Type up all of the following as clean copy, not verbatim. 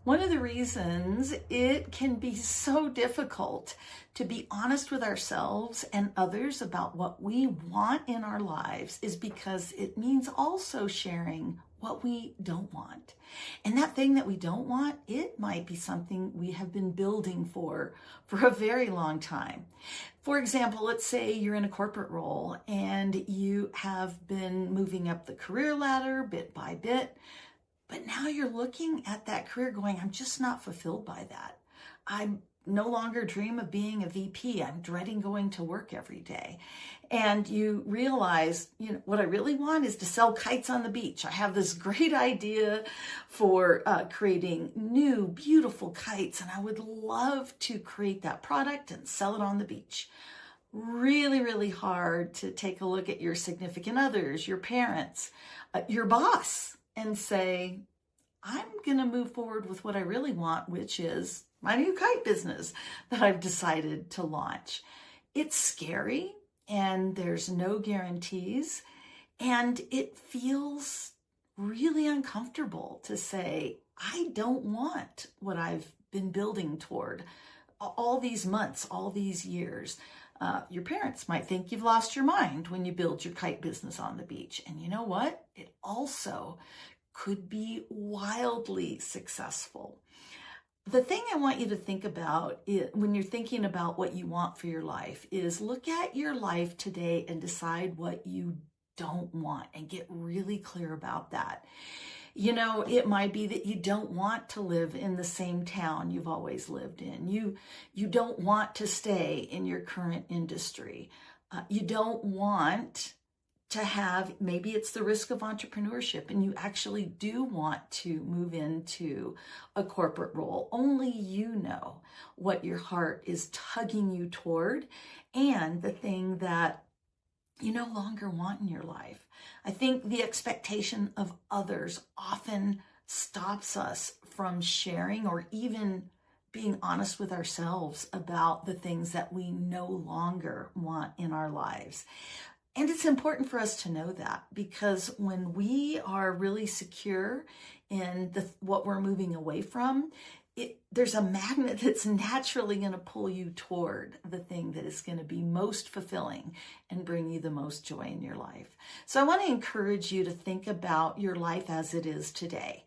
One of the reasons it can be so difficult to be honest with ourselves and others about what we want in our lives is because it means also sharing what we don't want. And that thing that we don't want, it might be something we have been building for a very long time. For example, let's say you're in a corporate role and you have been moving up the career ladder bit by bit. But now you're looking at that career going, I'm just not fulfilled by that. I no longer dream of being a VP. I'm dreading going to work every day. And you realize, what I really want is to sell kites on the beach. I have this great idea for creating new, beautiful kites, and I would love to create that product and sell it on the beach. Really, really hard to take a look at your significant others, your parents, your boss, and say, I'm going to move forward with what I really want, which is my new kite business that I've decided to launch. It's scary and there's no guarantees, and it feels really uncomfortable to say, I don't want what I've been building toward all these months, all these years. Your parents might think you've lost your mind when you build your kite business on the beach. And you know what? It also could be wildly successful. The thing I want you to think about when you're thinking about what you want for your life is look at your life today and decide what you don't want and get really clear about that. It might be that you don't want to live in the same town you've always lived in. You don't want to stay in your current industry. You don't want to have, maybe it's the risk of entrepreneurship and you actually do want to move into a corporate role. Only you know what your heart is tugging you toward and the thing that you no longer want in your life. I think the expectation of others often stops us from sharing or even being honest with ourselves about the things that we no longer want in our lives. And it's important for us to know that, because when we are really secure in what we're moving away from, there's a magnet that's naturally going to pull you toward the thing that is going to be most fulfilling and bring you the most joy in your life. So I want to encourage you to think about your life as it is today.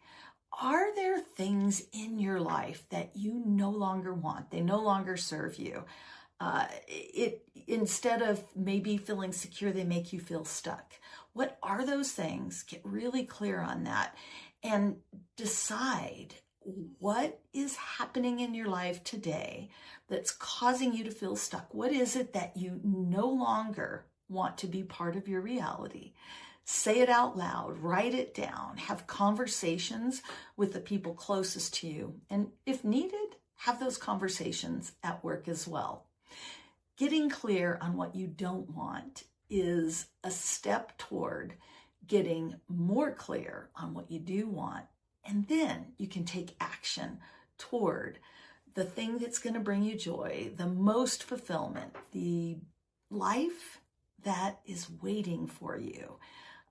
Are there things in your life that you no longer want? They no longer serve you. Instead of maybe feeling secure, they make you feel stuck. What are those things? Get really clear on that and decide what is happening in your life today that's causing you to feel stuck. What is it that you no longer want to be part of your reality? Say it out loud, write it down, have conversations with the people closest to you, and if needed, have those conversations at work as well. Getting clear on what you don't want is a step toward getting more clear on what you do want. And then you can take action toward the thing that's going to bring you joy, the most fulfillment, the life that is waiting for you,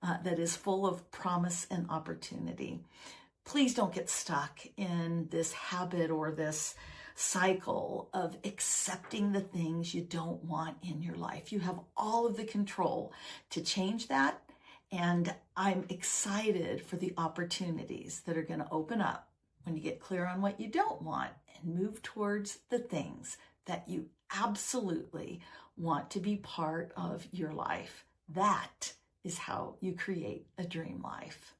that is full of promise and opportunity. Please don't get stuck in this habit or this cycle of accepting the things you don't want in your life. You have all of the control to change that, and I'm excited for the opportunities that are going to open up when you get clear on what you don't want and move towards the things that you absolutely want to be part of your life. That is how you create a dream life.